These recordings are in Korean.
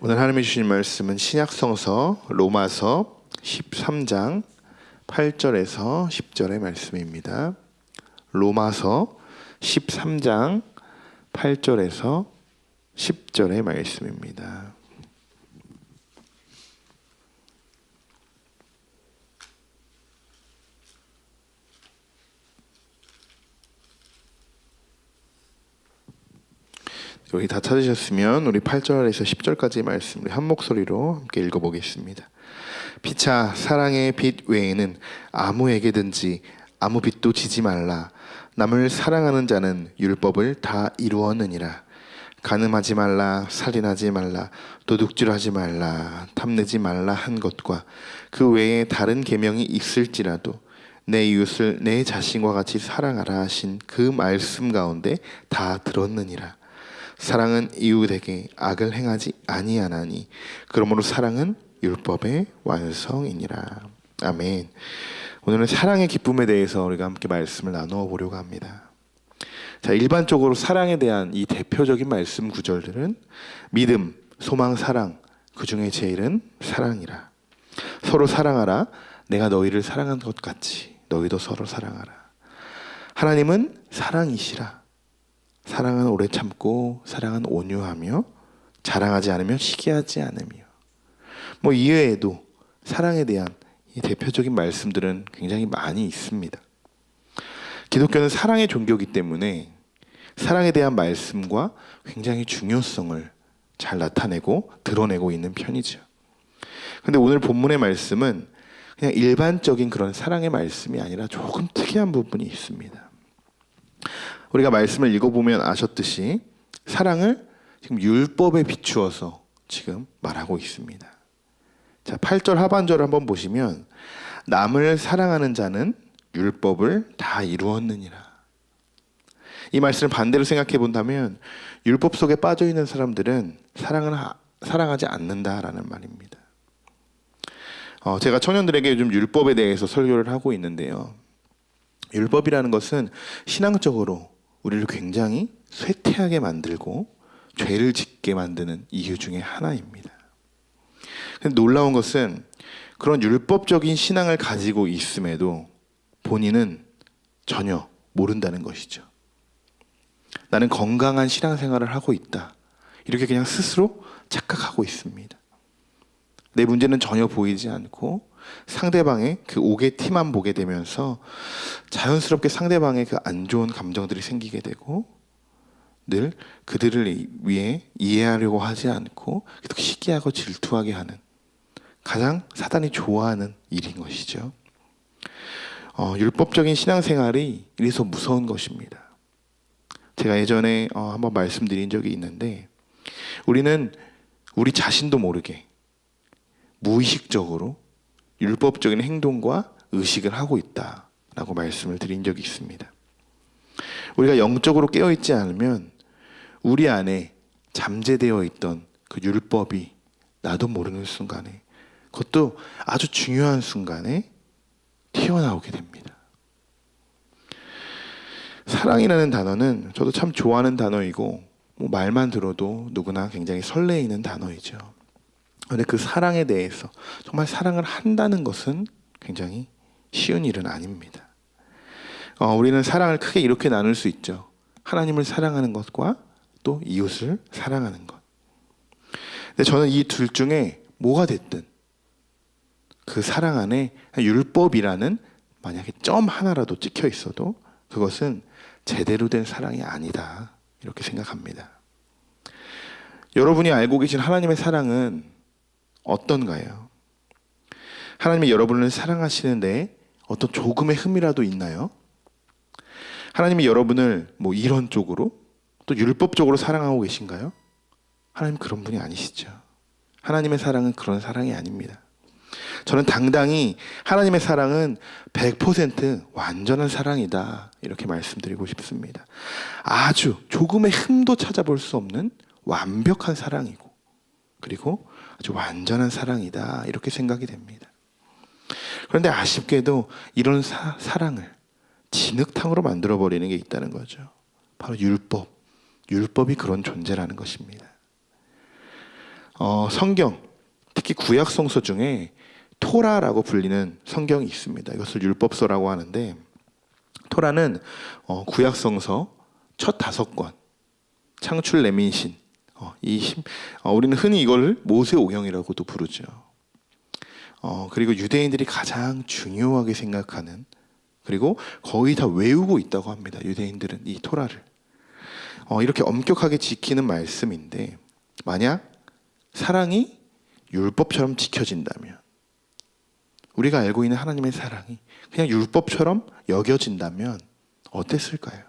오늘 하나님이 주신 말씀은 신약성서 로마서 13장 8절에서 10절의 말씀입니다. 로마서 13장 8절에서 10절의 말씀입니다. 여기 다 찾으셨으면 우리 8절에서 10절까지의 말씀을 한 목소리로 함께 읽어보겠습니다. 피차 사랑의 빛 외에는 아무에게든지 아무 빛도 지지 말라. 남을 사랑하는 자는 율법을 다 이루었느니라. 간음하지 말라, 살인하지 말라, 도둑질하지 말라, 탐내지 말라 한 것과 그 외에 다른 계명이 있을지라도 내 이웃을 내 자신과 같이 사랑하라 하신 그 말씀 가운데 다 들었느니라. 사랑은 이웃에게 악을 행하지 아니하나니 그러므로 사랑은 율법의 완성이니라. 아멘. 오늘은 사랑의 기쁨에 대해서 우리가 함께 말씀을 나누어 보려고 합니다. 자, 일반적으로 사랑에 대한 이 대표적인 말씀 구절들은 믿음, 소망, 사랑, 그 중에 제일은 사랑이라. 서로 사랑하라. 내가 너희를 사랑한 것 같이 너희도 서로 사랑하라. 하나님은 사랑이시라. 사랑은 오래 참고 사랑은 온유하며 자랑하지 않으며 시기하지 않으며 이외에도 사랑에 대한 이 대표적인 말씀들은 굉장히 많이 있습니다. 기독교는 사랑의 종교이기 때문에 사랑에 대한 말씀과 굉장히 중요성을 잘 나타내고 드러내고 있는 편이죠. 그런데 오늘 본문의 말씀은 그냥 일반적인 그런 사랑의 말씀이 아니라 조금 특이한 부분이 있습니다. 우리가 말씀을 읽어보면 아셨듯이 사랑을 지금 율법에 비추어서 지금 말하고 있습니다. 자, 8절 하반절을 한번 보시면 남을 사랑하는 자는 율법을 다 이루었느니라. 이 말씀을 반대로 생각해 본다면 율법 속에 빠져 있는 사람들은 사랑하지 않는다라는 말입니다. 제가 청년들에게 요즘 율법에 대해서 설교를 하고 있는데요. 율법이라는 것은 신앙적으로 우리를 굉장히 쇠퇴하게 만들고 죄를 짓게 만드는 이유 중에 하나입니다. 근데 놀라운 것은 그런 율법적인 신앙을 가지고 있음에도 본인은 전혀 모른다는 것이죠. 나는 건강한 신앙생활을 하고 있다. 이렇게 그냥 스스로 착각하고 있습니다. 내 문제는 전혀 보이지 않고 상대방의 그 옥의 티만 보게 되면서 자연스럽게 상대방의 그 안 좋은 감정들이 생기게 되고 늘 그들을 위해 이해하려고 하지 않고 계속 시기하고 질투하게 하는 가장 사단이 좋아하는 일인 것이죠. 율법적인 신앙생활이 이래서 무서운 것입니다. 제가 예전에 한번 말씀드린 적이 있는데 우리는 우리 자신도 모르게 무의식적으로 율법적인 행동과 의식을 하고 있다라고 말씀을 드린 적이 있습니다. 우리가 영적으로 깨어있지 않으면 우리 안에 잠재되어 있던 그 율법이 나도 모르는 순간에, 그것도 아주 중요한 순간에 튀어나오게 됩니다. 사랑이라는 단어는 저도 참 좋아하는 단어이고 말만 들어도 누구나 굉장히 설레이는 단어이죠. 그런데 그 사랑에 대해서 정말 사랑을 한다는 것은 굉장히 쉬운 일은 아닙니다. 우리는 사랑을 크게 이렇게 나눌 수 있죠. 하나님을 사랑하는 것과 또 이웃을 사랑하는 것. 근데 저는 이 둘 중에 뭐가 됐든 그 사랑 안에 율법이라는 만약에 점 하나라도 찍혀 있어도 그것은 제대로 된 사랑이 아니다, 이렇게 생각합니다. 여러분이 알고 계신 하나님의 사랑은 어떤가요? 하나님이 여러분을 사랑하시는데 어떤 조금의 흠이라도 있나요? 하나님이 여러분을 이런 쪽으로 또 율법적으로 사랑하고 계신가요? 하나님 그런 분이 아니시죠. 하나님의 사랑은 그런 사랑이 아닙니다. 저는 당당히 하나님의 사랑은 100% 완전한 사랑이다, 이렇게 말씀드리고 싶습니다. 아주 조금의 흠도 찾아볼 수 없는 완벽한 사랑이고 그리고 아주 완전한 사랑이다, 이렇게 생각이 됩니다. 그런데 아쉽게도 이런 사랑을 진흙탕으로 만들어버리는 게 있다는 거죠. 바로 율법이 그런 존재라는 것입니다. 성경, 특히 구약 성서 중에 토라라고 불리는 성경이 있습니다. 이것을 율법서라고 하는데, 토라는 구약 성서 첫 5권, 창출 레민신, 우리는 흔히 이걸 모세오경이라고도 부르죠. 그리고 유대인들이 가장 중요하게 생각하는, 그리고 거의 다 외우고 있다고 합니다. 유대인들은 이 토라를 이렇게 엄격하게 지키는 말씀인데, 만약 사랑이 율법처럼 지켜진다면, 우리가 알고 있는 하나님의 사랑이 그냥 율법처럼 여겨진다면 어땠을까요?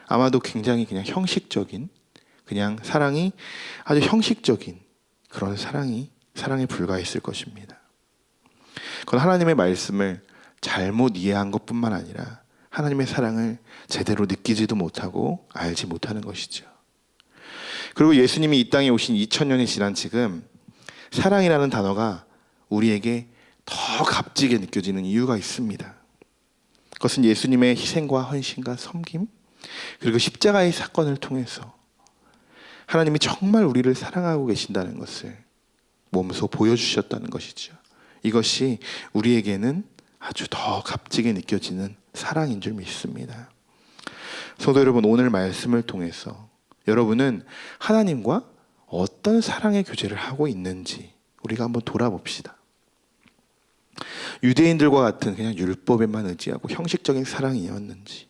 아마도 굉장히 그냥 형식적인, 그냥 사랑이 아주 형식적인 그런 사랑에 불과했을 것입니다. 그건 하나님의 말씀을 잘못 이해한 것뿐만 아니라 하나님의 사랑을 제대로 느끼지도 못하고 알지 못하는 것이죠. 그리고 예수님이 이 땅에 오신 2000년이 지난 지금 사랑이라는 단어가 우리에게 더 값지게 느껴지는 이유가 있습니다. 그것은 예수님의 희생과 헌신과 섬김, 그리고 십자가의 사건을 통해서 하나님이 정말 우리를 사랑하고 계신다는 것을 몸소 보여주셨다는 것이죠. 이것이 우리에게는 아주 더 값지게 느껴지는 사랑인 줄 믿습니다. 성도 여러분, 오늘 말씀을 통해서 여러분은 하나님과 어떤 사랑의 교제를 하고 있는지 우리가 한번 돌아봅시다. 유대인들과 같은 그냥 율법에만 의지하고 형식적인 사랑이었는지,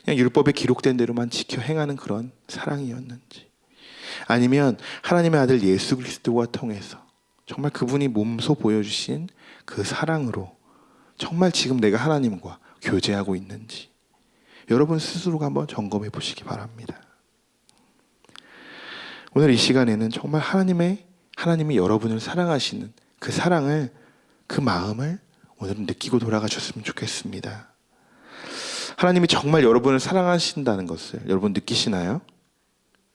그냥 율법에 기록된 대로만 지켜 행하는 그런 사랑이었는지, 아니면 하나님의 아들 예수 그리스도와 통해서 정말 그분이 몸소 보여주신 그 사랑으로 정말 지금 내가 하나님과 교제하고 있는지 여러분 스스로가 한번 점검해 보시기 바랍니다. 오늘 이 시간에는 정말 하나님이 여러분을 사랑하시는 그 사랑을, 그 마음을 오늘은 느끼고 돌아가셨으면 좋겠습니다. 하나님이 정말 여러분을 사랑하신다는 것을 여러분 느끼시나요?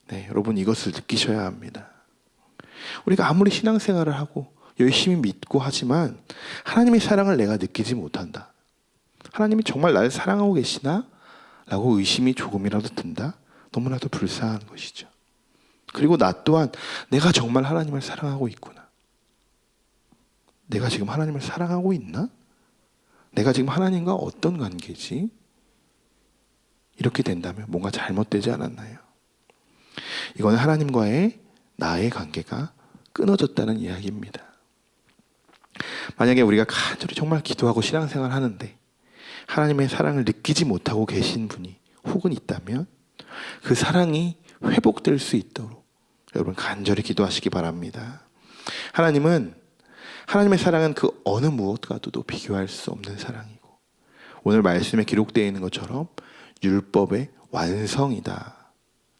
네, 여러분 이것을 느끼셔야 합니다. 우리가 아무리 신앙생활을 하고 열심히 믿고 하지만 하나님의 사랑을 내가 느끼지 못한다, 하나님이 정말 나를 사랑하고 계시나? 라고 의심이 조금이라도 든다? 너무나도 불쌍한 것이죠. 그리고 나 또한 내가 정말 하나님을 사랑하고 있구나, 내가 지금 하나님을 사랑하고 있나? 내가 지금 하나님과 어떤 관계지? 이렇게 된다면 뭔가 잘못되지 않았나요? 이거는 하나님과의 나의 관계가 끊어졌다는 이야기입니다. 만약에 우리가 간절히 정말 기도하고 신앙생활을 하는데 하나님의 사랑을 느끼지 못하고 계신 분이 혹은 있다면 그 사랑이 회복될 수 있도록 여러분 간절히 기도하시기 바랍니다. 하나님의 사랑은 그 어느 무엇과도 비교할 수 없는 사랑이고, 오늘 말씀에 기록되어 있는 것처럼 율법의 완성이다,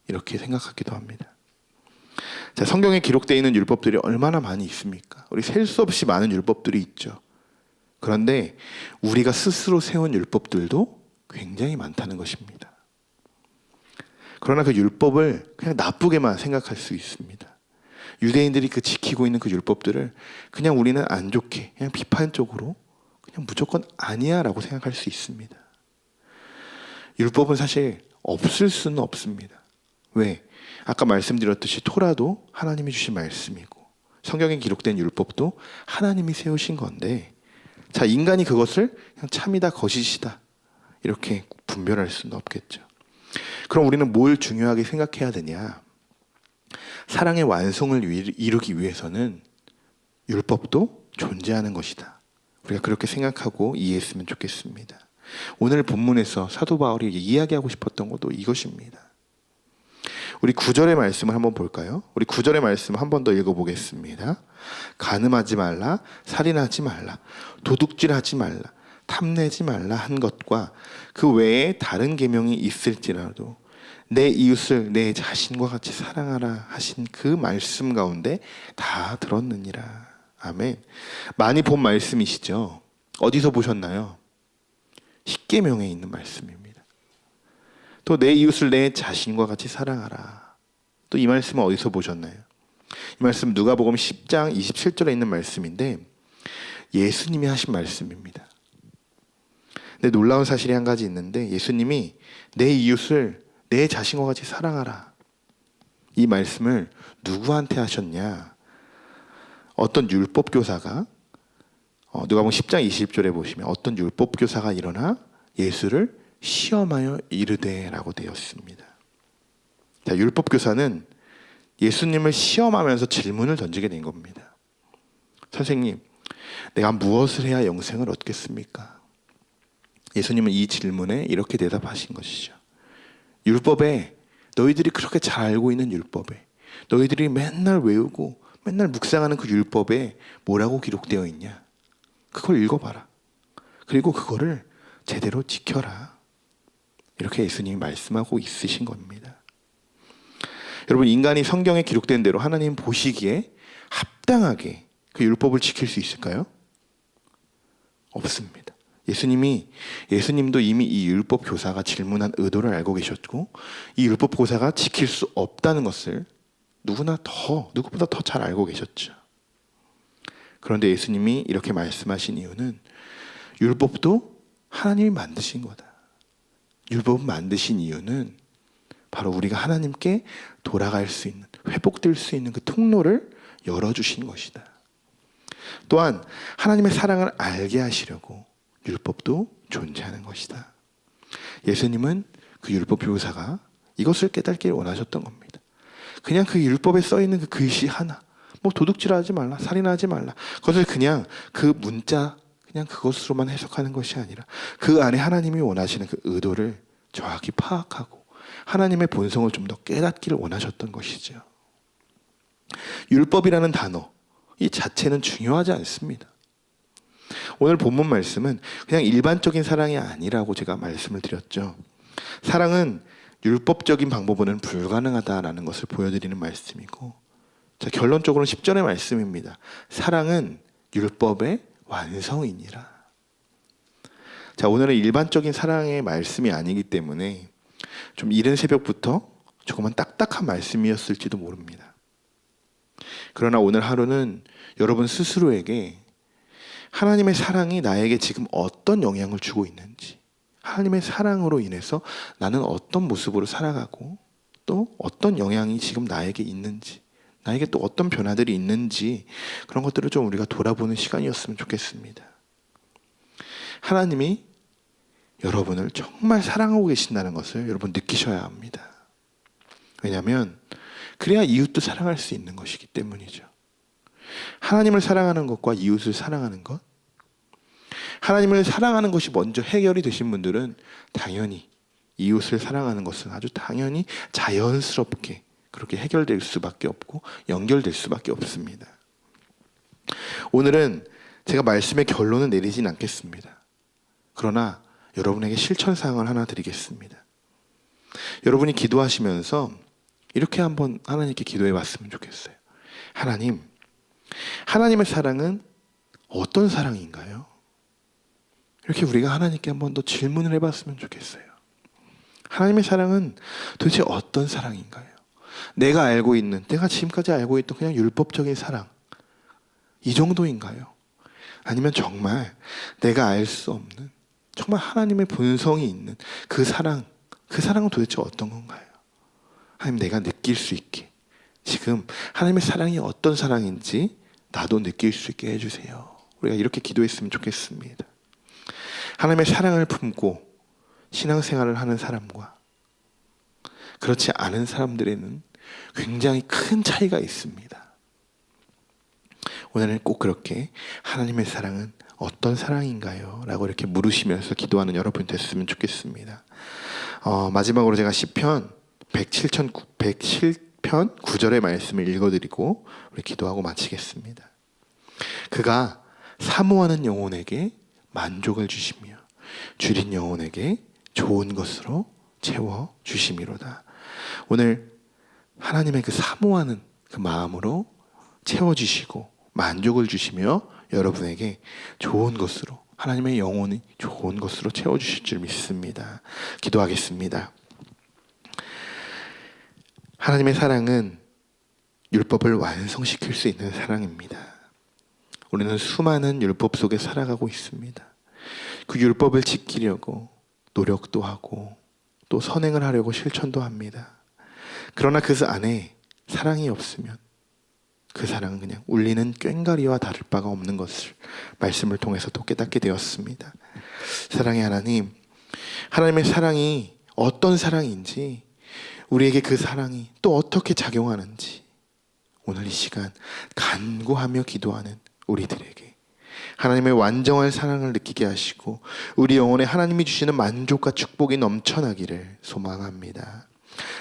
이렇게 생각하기도 합니다. 자, 성경에 기록되어 있는 율법들이 얼마나 많이 있습니까? 우리 셀 수 없이 많은 율법들이 있죠. 그런데 우리가 스스로 세운 율법들도 굉장히 많다는 것입니다. 그러나 그 율법을 그냥 나쁘게만 생각할 수 있습니다. 유대인들이 그 지키고 있는 그 율법들을 그냥 우리는 안 좋게, 그냥 비판적으로 그냥 무조건 아니야 라고 생각할 수 있습니다. 율법은 사실 없을 수는 없습니다. 왜? 아까 말씀드렸듯이 토라도 하나님이 주신 말씀이고 성경에 기록된 율법도 하나님이 세우신 건데, 자, 인간이 그것을 그냥 참이다 거짓이다 이렇게 분별할 수는 없겠죠. 그럼 우리는 뭘 중요하게 생각해야 되냐? 사랑의 완성을 이루기 위해서는 율법도 존재하는 것이다. 우리가 그렇게 생각하고 이해했으면 좋겠습니다. 오늘 본문에서 사도 바울이 이야기하고 싶었던 것도 이것입니다. 우리 9절의 말씀을 한번 볼까요? 우리 9절의 말씀 한 번 더 읽어보겠습니다. 간음하지 말라, 살인하지 말라, 도둑질하지 말라, 탐내지 말라 한 것과 그 외에 다른 계명이 있을지라도 내 이웃을 내 자신과 같이 사랑하라 하신 그 말씀 가운데 다 들었느니라. 아멘. 많이 본 말씀이시죠? 어디서 보셨나요? 십계명에 있는 말씀입니다. 또 내 이웃을 내 자신과 같이 사랑하라. 또 이 말씀은 어디서 보셨나요? 이 말씀 누가복음 10장 27절에 있는 말씀인데 예수님이 하신 말씀입니다. 근데 놀라운 사실이 한 가지 있는데, 예수님이 내 이웃을 내 자신과 같이 사랑하라, 이 말씀을 누구한테 하셨냐? 어떤 율법 교사가 누가복음 10장 20절에 보시면 어떤 율법 교사가 일어나 예수를 시험하여 이르되라고 되었습니다. 자, 율법 교사는 예수님을 시험하면서 질문을 던지게 된 겁니다. 선생님, 내가 무엇을 해야 영생을 얻겠습니까? 예수님은 이 질문에 이렇게 대답하신 것이죠. 율법에, 너희들이 그렇게 잘 알고 있는 율법에, 너희들이 맨날 외우고 맨날 묵상하는 그 율법에 뭐라고 기록되어 있냐? 그걸 읽어봐라. 그리고 그거를 제대로 지켜라. 이렇게 예수님이 말씀하고 있으신 겁니다. 여러분, 인간이 성경에 기록된 대로 하나님 보시기에 합당하게 그 율법을 지킬 수 있을까요? 없습니다. 예수님도 이미 이 율법 교사가 질문한 의도를 알고 계셨고, 이 율법 교사가 지킬 수 없다는 것을 누구보다 더 잘 알고 계셨죠. 그런데 예수님이 이렇게 말씀하신 이유는 율법도 하나님이 만드신 거다. 율법을 만드신 이유는 바로 우리가 하나님께 돌아갈 수 있는, 회복될 수 있는 그 통로를 열어주신 것이다. 또한 하나님의 사랑을 알게 하시려고 율법도 존재하는 것이다. 예수님은 그 율법 교사가 이것을 깨닫기를 원하셨던 겁니다. 그냥 그 율법에 써있는 그 글씨 하나, 도둑질하지 말라, 살인하지 말라, 그것을 그냥 그 문자, 그냥 그것으로만 해석하는 것이 아니라 그 안에 하나님이 원하시는 그 의도를 정확히 파악하고 하나님의 본성을 좀 더 깨닫기를 원하셨던 것이죠. 율법이라는 단어, 이 자체는 중요하지 않습니다. 오늘 본문 말씀은 그냥 일반적인 사랑이 아니라고 제가 말씀을 드렸죠. 사랑은 율법적인 방법으로는 불가능하다라는 것을 보여드리는 말씀이고, 자, 결론적으로는 10절의 말씀입니다. 사랑은 율법의 완성이니라. 자, 오늘은 일반적인 사랑의 말씀이 아니기 때문에 좀 이른 새벽부터 조금만 딱딱한 말씀이었을지도 모릅니다. 그러나 오늘 하루는 여러분 스스로에게 하나님의 사랑이 나에게 지금 어떤 영향을 주고 있는지, 하나님의 사랑으로 인해서 나는 어떤 모습으로 살아가고 또 어떤 영향이 지금 나에게 있는지, 나에게 또 어떤 변화들이 있는지, 그런 것들을 좀 우리가 돌아보는 시간이었으면 좋겠습니다. 하나님이 여러분을 정말 사랑하고 계신다는 것을 여러분 느끼셔야 합니다. 왜냐하면 그래야 이웃도 사랑할 수 있는 것이기 때문이죠. 하나님을 사랑하는 것과 이웃을 사랑하는 것, 하나님을 사랑하는 것이 먼저 해결이 되신 분들은 당연히 이웃을 사랑하는 것은 아주 당연히 자연스럽게 그렇게 해결될 수밖에 없고 연결될 수밖에 없습니다. 오늘은 제가 말씀의 결론을 내리진 않겠습니다. 그러나 여러분에게 실천사항을 하나 드리겠습니다. 여러분이 기도하시면서 이렇게 한번 하나님께 기도해 봤으면 좋겠어요. 하나님, 하나님의 사랑은 어떤 사랑인가요? 이렇게 우리가 하나님께 한번 더 질문을 해봤으면 좋겠어요. 하나님의 사랑은 도대체 어떤 사랑인가요? 내가 지금까지 알고 있던 그냥 율법적인 사랑, 이 정도인가요? 아니면 정말 내가 알 수 없는, 정말 하나님의 본성이 있는 그 사랑은 도대체 어떤 건가요? 하나님, 내가 느낄 수 있게 지금 하나님의 사랑이 어떤 사랑인지 나도 느낄 수 있게 해주세요. 우리가 이렇게 기도했으면 좋겠습니다. 하나님의 사랑을 품고 신앙생활을 하는 사람과 그렇지 않은 사람들에는 굉장히 큰 차이가 있습니다. 오늘은 꼭 그렇게 하나님의 사랑은 어떤 사랑인가요? 라고 이렇게 물으시면서 기도하는 여러분 됐으면 좋겠습니다. 마지막으로 제가 시편 107편 9절의 말씀을 읽어드리고 우리 기도하고 마치겠습니다. 그가 사모하는 영혼에게 만족을 주시며 줄인 영혼에게 좋은 것으로 채워 주심이로다. 오늘 하나님의 그 사모하는 그 마음으로 채워주시고 만족을 주시며 여러분에게 좋은 것으로, 하나님의 영혼이 좋은 것으로 채워주실 줄 믿습니다. 기도하겠습니다. 하나님의 사랑은 율법을 완성시킬 수 있는 사랑입니다. 우리는 수많은 율법 속에 살아가고 있습니다. 그 율법을 지키려고 노력도 하고 또 선행을 하려고 실천도 합니다. 그러나 그 안에 사랑이 없으면 그 사랑은 그냥 울리는 꽹과리와 다를 바가 없는 것을 말씀을 통해서 또 깨닫게 되었습니다. 사랑의 하나님, 하나님의 사랑이 어떤 사랑인지, 우리에게 그 사랑이 또 어떻게 작용하는지 오늘 이 시간 간구하며 기도하는 우리들에게 하나님의 완전한 사랑을 느끼게 하시고 우리 영혼에 하나님이 주시는 만족과 축복이 넘쳐나기를 소망합니다.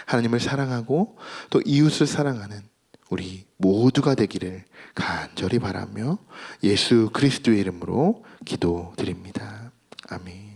하나님을 사랑하고 또 이웃을 사랑하는 우리 모두가 되기를 간절히 바라며 예수 그리스도의 이름으로 기도드립니다. 아멘.